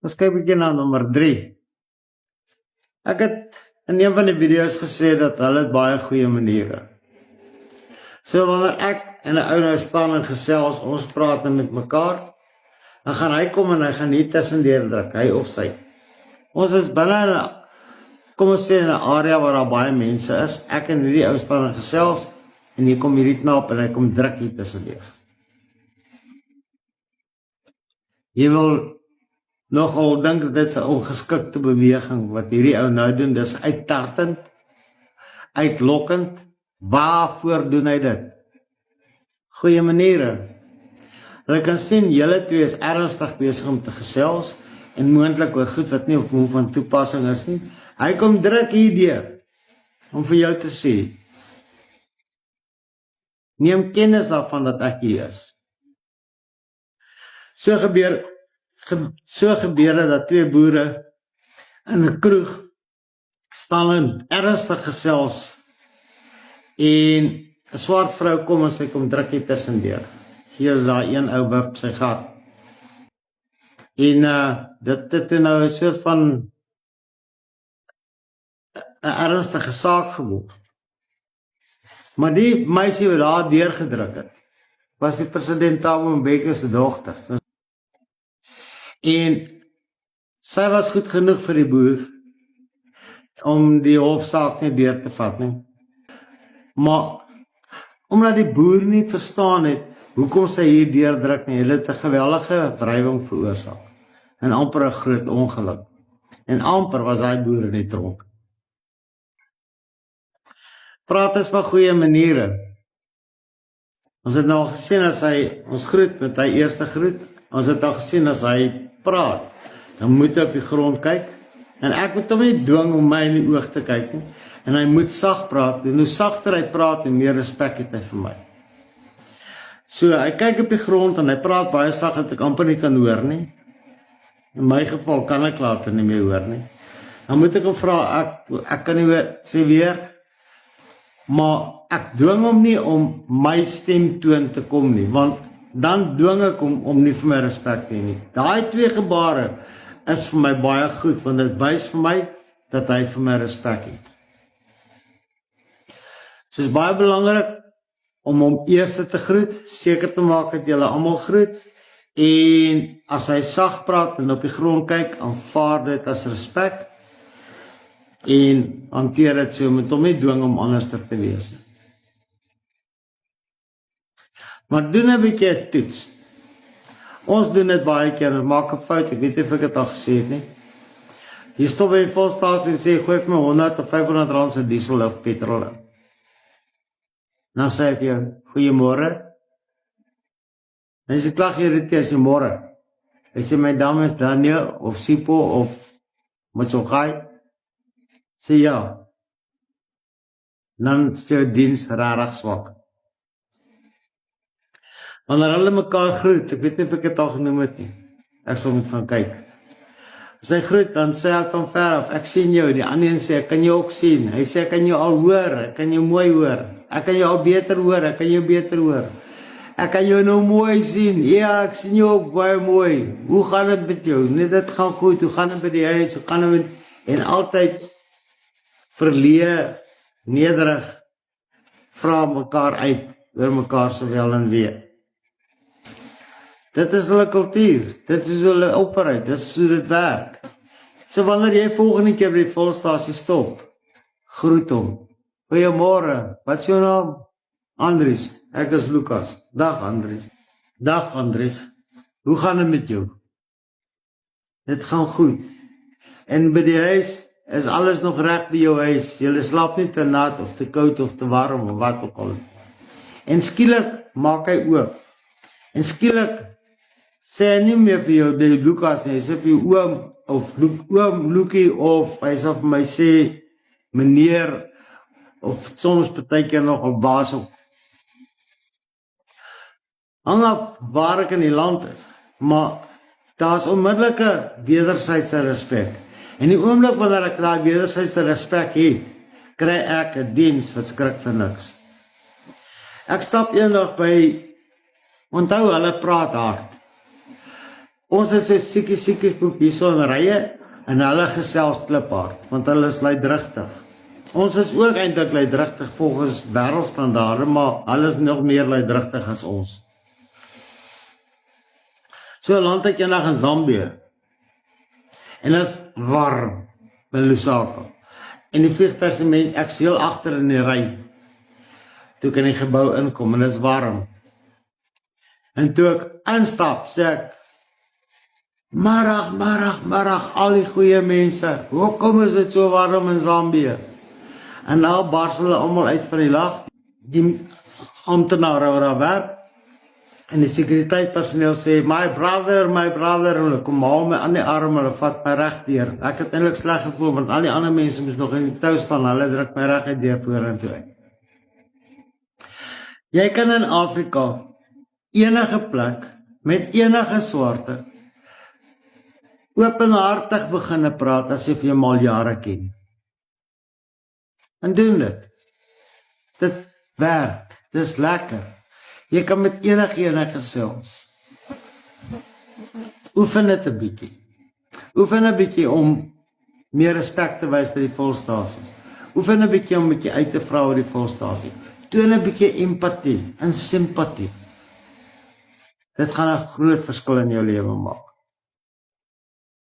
Ons kyk 'n bietjie na nommer 3. Ek het in een van die video's gesê dat hulle het baie goeie maniere. So wanneer ek en 'n ou nou staan en gesels, ons praat nou met mekaar, dan gaan hy kom en hy gaan hier tussendeur druk, hy of sy. Ons is binne 'n, kom ons sê, 'n area waar daar baie mense is. Ek en hierdie ou staan en gesels en hier kom hierdie knap en hy kom druk hier tussendeur. Jy wil nogal dink dat dit 'n ongeskikte beweging wat hierdie ou nou doen, dis uittartend, uitlokkend. Waarvoor doen hy dit? Goeie maniere. Hulle kan sien, julle twee is ernstig besig om te gesels en moontlik oor goed wat nie op hom van toepassing is nie. Hy kom druk hierdeur om vir jou te sê, neem kennis daarvan dat ek hier is. So gebeur dit dat twee boere in 'n kroeg staan en ernstig gesels en 'n swart vrou kom en sy kom druk hier tussendeur. Hier is daar een ou wip sy gat. En dit het nou 'n soort van 'n ernstige saak geword. Maar die meisie wat daar deurgedruk het, was die president Thabo Mbeki se dogter. En sy was goed genoeg vir die boer om die hofsaak nie deur te vat nie. Maar omdat die boer nie verstaan het hoekom sy hier deurdruk nie, het 'n geweldige wrywing veroorsaak en amper 'n groot ongeluk. En amper was hy boer in die tronk. Praat is van goeie maniere. Ons het nou al gesien as hy ons groet met hy eerste groet. Ons het al gesien as hy praat, dan moet hy op die grond kyk. En ek moet hom nie dwing om my in die oog te kyk nie. En hy moet sag praat. En hoe sagter hy praat, hoe meer respek het hy vir my. So hy kyk op die grond en hy praat baie sag dat ek amper nie kan hoor nie. In my geval kan ek later nie meer hoor nie. Dan moet ek hom vra, ek kan nie hoor, sê weer. Maar ek dwing hom nie om my stemtoon te kom nie, want dan dwing ek hom om nie vir my respek te hê nie. Daai twee gebare is vir my baie goed, want dit wys vir my dat hy vir my respek het. So is baie belangrik om hom eers te groet, seker te maak dat julle almal groet, en as hy sag praat en op die grond kyk, aanvaar dit as respek, en hanteer dit so, met hom nie dwing om anders te wees. Maar doen 'n bietjie 'n toets. Ons doen dit baie keer, ons maak 'n fout, ek weet nie of ek dit al gesê het nie. Jy stop by die volstasie en sê, gooi vir my 100 of 500 rand se diesel of petrol in. Dan sê ek jou, goeiemôre. En as jy klaar geïrriteerd, sê môre. Hy sê, my naam is Daniel, of Sipo, of Machokai. Sê ja. Dan is jou diens rarig swak. Wanneer hulle mekaar groet, ek weet nie of ek dit al genoem het nie. Ek sal moet gaan kyk. As hy groet, dan sê hy van ver af, ek sien jou. Die ander een sê, ek kan jou ook sien. Hy sê, ek kan jou al hoor, ek kan jou mooi hoor. Ek kan jou al beter hoor, ek kan jou beter hoor. Ek kan jou nou mooi sien. Ja, ek sien jou ook baie mooi. Hoe gaan dit met jou? Nee, dit gaan goed. Hoe gaan dit by die huis? Hoe gaan dit met... En altyd verleë, nederig, vra mekaar uit, oor mekaar se wel en wee. Dit is hulle kultuur, dit is hoe hulle operate, dit is hoe dit werk. So wanneer jy volgende keer by die volstasie stop, groet hom. Goeiemôre, wat is jou naam? Andries, ek is Lukas. Dag Andries. Dag Andries. Hoe gaan dit met jou? Dit gaan goed. En by die huis is alles nog reg by jou huis. Jy slaap nie te nat of te koud of te warm of wat ook al. En skielik maak hy oop. En skielik sê hy nie meer vir jou, die Lukas nie, hy sê vir jou oom, of oom Lukie, of hy sal vir my sê, meneer, of soms partykeer nog op baas op. Hang af waar ek in die land is, maar daar is onmiddellike wederwysige respek. En die oomblik wanneer ek daai wederwysige respek het, kry ek 'n diens wat skrik vir niks. Ek stap eendag by, onthou hulle praat hard. Ons is so siekies poep hier so in rye, en hulle gesels kliphard, want hulle is luidrigtig. Ons is ook eintlik luidrigtig volgens wêreldstandaarde, maar hulle is nog meer luidrigtig as ons. So 'n land ek eendag in Zambië, en dit is warm, in Lusaka. En die vliegtuigse mens, ek seel agter in die ry, toe ek in die gebou inkom, en dit is warm. En toe ek instap, sê ek, Marag, al die goeie mense, hoekom is dit so warm in Zambië? En nou bars hulle almal uit van die lag, die amptenare wat daar werk, en die sekuriteitspersoneel sê, my brother, en hulle kom haal my aan die arm, hulle vat my reg deur. Ek het eintlik sleg gevoel, want al die ander mense moes nog in die tou staan, hulle druk my reg uit deur vorentoe uit. Jy kan in Afrika, enige plek, met enige swarte, openhartig beginne praat, asof jy hom al jare ken. En doen dit. Dit werk, dit is lekker. Jy kan met enige gesels. Oefen dit 'n bietjie. Oefen 'n bietjie om meer respek te wys by die volstasies. Oefen 'n bietjie om 'n bietjie uit te vra oor die volstasie. Toon 'n bietjie empatie en simpatie. Dit gaan 'n groot verskil in jou lewe maak.